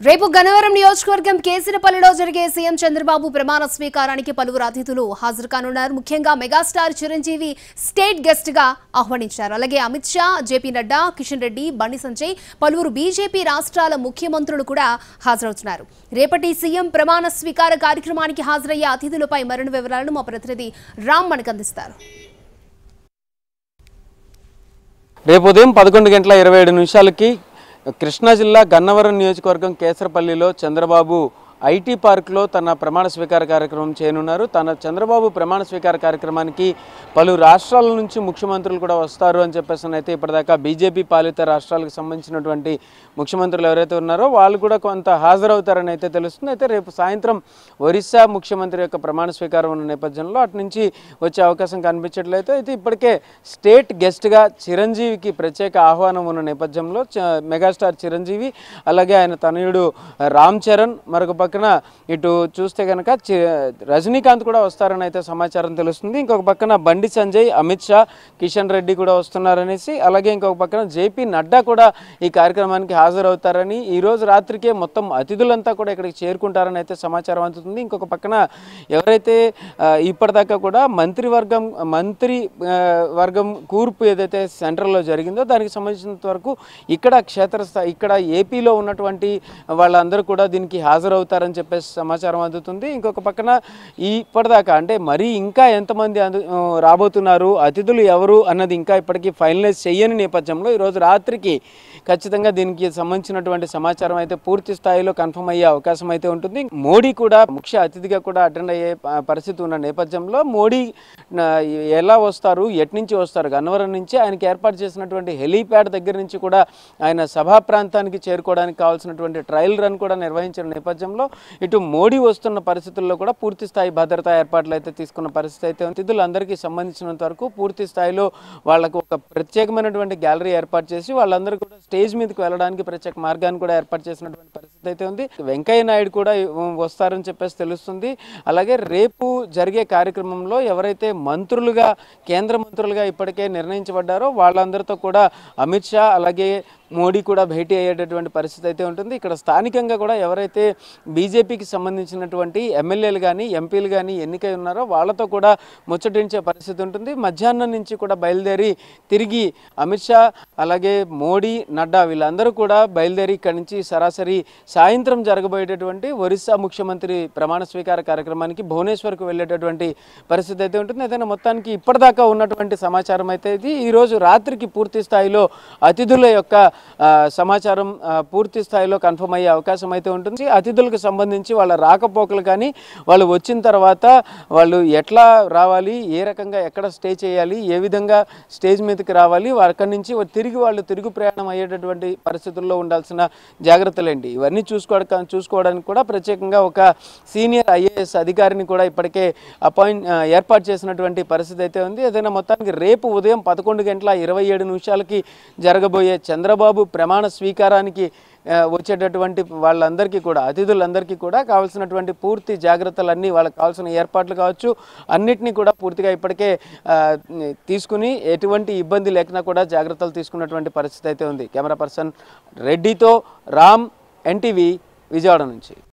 రేపు గన్నవరం నియోజకవర్గం కేసినపల్లిలో జరిగే సీఎం చంద్రబాబు ప్రమాణ స్వీకారానికి పలువురు అతిథులు హాజరు కానున్నారు. ముఖ్యంగా మెగాస్టార్ చిరంజీవి స్టేట్ గెస్ట్ గా ఆహ్వానించారు. అలాగే అమిత్ షా, జేపీ నడ్డా, కిషన్ రెడ్డి, బండి సంజయ్, పలువురు బీజేపీ రాష్ట్రాల ముఖ్యమంత్రులు కూడా హాజరవుతున్నారు. రేపటి సీఎం ప్రమాణ స్వీకార కార్యక్రమానికి హాజరయ్యే అతిథులపై మరిన్ని వివరాలను మా ప్రతినిధి రామ్ మనకు అందిస్తారు. రేపు ఉదయం 11:27 కృష్ణా జిల్లా గన్నవరం నియోజకవర్గం కేసరపల్లిలో చంద్రబాబు ఐటీ పార్క్లో తన ప్రమాణ స్వీకార కార్యక్రమం చేయనున్నారు. చంద్రబాబు ప్రమాణ స్వీకార కార్యక్రమానికి పలు రాష్ట్రాల నుంచి ముఖ్యమంత్రులు కూడా వస్తారు అని చెప్పేసి అయితే ఇప్పటిదాకా బీజేపీ పాలిత రాష్ట్రాలకు సంబంధించినటువంటి ముఖ్యమంత్రులు ఎవరైతే ఉన్నారో వాళ్ళు కూడా కొంత హాజరవుతారని అయితే తెలుస్తుంది. అయితే రేపు సాయంత్రం ఒరిస్సా ముఖ్యమంత్రి యొక్క ప్రమాణ స్వీకారం ఉన్న నేపథ్యంలో అటు నుంచి వచ్చే అవకాశం కనిపించట్లయితే అయితే ఇప్పటికే స్టేట్ గెస్ట్గా చిరంజీవికి ప్రత్యేక ఆహ్వానం ఉన్న నేపథ్యంలో మెగాస్టార్ చిరంజీవి అలాగే ఆయన తనయుడు రామ్ చరణ్ మరొక పక్కన ఇటు చూస్తే కనుక రజనీకాంత్ కూడా వస్తారని అయితే సమాచారం తెలుస్తుంది. ఇంకొక పక్కన బండి సంజయ్, అమిత్ షా, కిషన్ రెడ్డి కూడా వస్తున్నారనేసి, అలాగే ఇంకొక పక్కన జేపీ నడ్డా కూడా ఈ కార్యక్రమానికి హాజరవుతారని, ఈరోజు రాత్రికే మొత్తం అతిథులంతా కూడా ఇక్కడికి చేరుకుంటారని అయితే సమాచారం అందుతుంది. ఇంకొక పక్కన ఎవరైతే ఇప్పటిదాకా కూడా మంత్రి వర్గం కూర్పు ఏదైతే సెంట్రల్లో జరిగిందో దానికి సంబంధించినంత వరకు ఇక్కడ క్షేత్రస్థాయి ఇక్కడ ఏపీలో ఉన్నటువంటి వాళ్ళందరూ కూడా దీనికి హాజరవుతారని చెప్పేసి సమాచారం అందుతుంది. ఇంకొక పక్కన ఇప్పటిదాకా అంటే మరీ ఇంకా ఎంతమంది రాబోతున్నారు, అతిథులు ఎవరు అన్నది ఇంకా ఇప్పటికీ ఫైనలైజ్ చేయని నేపథ్యంలో ఈరోజు రాత్రికి ఖచ్చితంగా దీనికి సంబంధించినటువంటి సమాచారం అయితే పూర్తి స్థాయిలో కన్ఫర్మ్ అయ్యే అవకాశం అయితే ఉంటుంది. మోడీ కూడా ముఖ్య అతిథిగా కూడా అటెండ్ అయ్యే పరిస్థితి ఉన్న నేపథ్యంలో మోడీ ఎలా వస్తారు, ఎట్నుంచి వస్తారు, గన్నవరం నుంచి ఆయనకి ఏర్పాటు చేసినటువంటి హెలీప్యాడ్ దగ్గర నుంచి కూడా ఆయన సభా ప్రాంతానికి చేరుకోవడానికి కావాల్సినటువంటి ట్రయల్ రన్ కూడా నిర్వహించిన నేపథ్యంలో ఇటు మోడీ వస్తున్న పరిస్థితుల్లో కూడా పూర్తి స్థాయి భద్రతా ఏర్పాట్లు అయితే తీసుకున్న పరిస్థితి అయితే అతిథులందరికీ సంబంధించినంత వరకు పూర్తి స్థాయిలో వాళ్ళకు ఒక ప్రత్యేకమైనటువంటి గ్యాలరీ ఏర్పాటు చేసి వాళ్ళందరూ కూడా స్టేజ్ మీదకి వెళ్ళడానికి ప్రత్యేక మార్గాన్ని కూడా ఏర్పాటు చేసినటువంటి పరిస్థితి అయితే ఉంది. వెంకయ్య నాయుడు కూడా వస్తారని చెప్పేసి తెలుస్తుంది. అలాగే రేపు జరిగే కార్యక్రమంలో ఎవరైతే మంత్రులుగా కేంద్ర మంత్రులుగా ఇప్పటికే నిర్ణయించబడ్డారో వాళ్ళందరితో కూడా అమిత్ షా అలాగే మోడీ కూడా భేటీ అయ్యేటటువంటి పరిస్థితి అయితే ఉంటుంది. ఇక్కడ స్థానికంగా కూడా ఎవరైతే బీజేపీకి సంబంధించినటువంటి ఎమ్మెల్యేలు కానీ ఎంపీలు కానీ ఎన్నికై ఉన్నారో వాళ్ళతో కూడా ముచ్చటించే పరిస్థితి ఉంటుంది. మధ్యాహ్నం నుంచి కూడా బయలుదేరి తిరిగి అమిత్ షా అలాగే మోడీ, నడ్డా వీళ్ళందరూ కూడా బయలుదేరి ఇక్కడి నుంచి సరాసరి సాయంత్రం జరగబోయేటటువంటి ఒరిస్సా ముఖ్యమంత్రి ప్రమాణ స్వీకార కార్యక్రమానికి భువనేశ్వర్కు వెళ్ళేటటువంటి పరిస్థితి అయితే ఉంటుంది. ఏదైనా మొత్తానికి ఇప్పటిదాకా ఉన్నటువంటి సమాచారం అయితే ఇది ఈరోజు రాత్రికి పూర్తి స్థాయిలో అతిథుల యొక్క సమాచారం పూర్తి స్థాయిలో కన్ఫర్మ్ అయ్యే అవకాశం అయితే ఉంటుంది. అతిథులకు సంబంధించి వాళ్ళ రాకపోకలు కానీ వాళ్ళు వచ్చిన తర్వాత వాళ్ళు ఎట్లా రావాలి, ఏ రకంగా ఎక్కడ స్టే చేయాలి, ఏ విధంగా స్టేజ్ మీదకి రావాలి, అక్కడి నుంచి వాళ్ళు తిరుగు ప్రయాణం అయ్యేటటువంటి పరిస్థితుల్లో ఉండాల్సిన జాగ్రత్తలు ఏంటి ఇవన్నీ చూసుకోవడానికి కూడా ప్రత్యేకంగా ఒక సీనియర్ ఐఏఎస్ అధికారిని కూడా ఇప్పటికే ఏర్పాటు చేసినటువంటి పరిస్థితి అయితే ఉంది. ఏదైనా మొత్తానికి రేపు ఉదయం 11:27 జరగబోయే చంద్రబాబు ప్రమాణ స్వీకారానికి వచ్చేటటువంటి వాళ్ళందరికీ కూడా అతిథులందరికీ కూడా కావాల్సినటువంటి పూర్తి జాగ్రత్తలన్నీ వాళ్ళకి కావాల్సిన ఏర్పాట్లు కావచ్చు అన్నిటినీ కూడా పూర్తిగా ఇప్పటికే తీసుకుని ఎటువంటి ఇబ్బంది లేకుండా కూడా జాగ్రత్తలు తీసుకున్నటువంటి పరిస్థితి అయితే ఉంది. కెమెరా పర్సన్ రెడ్డితో రామ్, ఎన్టీవీ, విజయవాడ నుంచి.